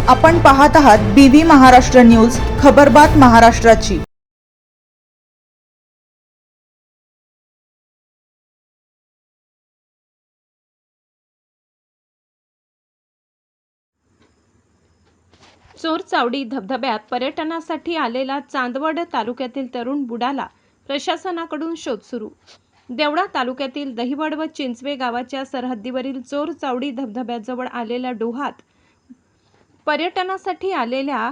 आपण पाहत आहात बीव्ही महाराष्ट्र न्यूज, खबरबात महाराष्ट्राची। चोरचावडी धबधब्यात पर्यटनासाठी आलेला चांदवड तालुक्यातील तरुण बुडाला, प्रशासनाकडून शोध सुरू। देवळा तालुक्यातील दहिवड व चिंचवे गावाच्या सरहद्दीवरील चोरचावडी धबधब्याजवळ आलेल्या डोहात पर्यटनासाठी आलेल्या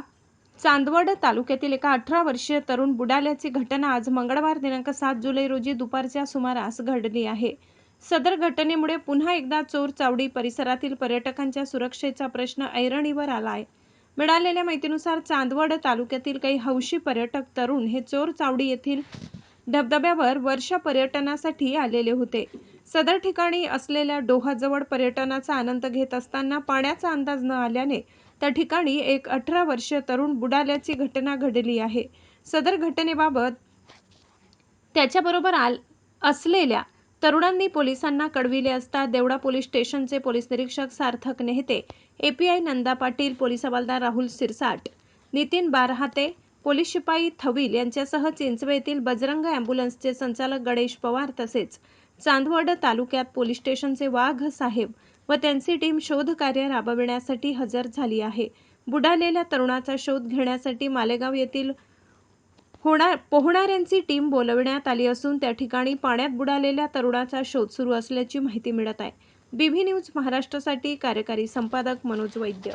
चांदवड तालुक्यातील एका 18 वर्षीय तरुण बुडाल्याची घटना आज मंगळवार दिनांक 7 जुलै रोजी दुपारच्या सुमारास घडली आहे। सदर घटनेमुळे पुन्हा एकदा चोरचावडी परिसरातील पर्यटकांच्या सुरक्षेचा प्रश्न ऐरणीवर आलाय। मिळालेल्या माहितीनुसार चांदवड तालुक्यातील काही हौशी पर्यटक तरुण हे चोरचावडी येथील धबधब्यावर वर्ष पर्यटनासाठी आलेले होते। सदर ठिकाणी असलेल्या डोहाजवळ पर्यटनाचा आनंद घेत असताना पाण्याचा अंदाज न आल्याने त्या ठिकाणी एक 18 वर्षीय तरुण बुडाल्याची घटना घडली आहे। सदर घटनेबाबत त्याच्याबरोबर असलेल्या तरुणांनी पोलिसांना कळविले असता देवळा पोलीस स्टेशनचे पोलीस निरीक्षक सार्थक नेहते, एपीआय नंदा पाटील, पोलीस हवालदार राहुल सिरसाट, नितीन बारहाते, पोलीस शिपाई थविल यांच्यासह चिंचवे येथील बजरंग ॲम्ब्युलन्सचे संचालक गणेश पवार तसेच चांदवड तालुक्यात पोलीस स्टेशनचे वाघ साहेब व त्यांची टीम शोध कार्य राबविण्यासाठी हजर झाली आहे। बुडालेल्या तरुणाचा शोध घेण्यासाठी मालेगाव येथील पोहणाऱ्यांची टीम बोलविण्यात आली असून त्या ठिकाणी पाण्यात बुडालेल्या तरुणाचा शोध सुरू असल्याची माहिती मिळत आहे। बीव्ही न्यूज महाराष्ट्रासाठी कार्यकारी संपादक मनोज वैद्य।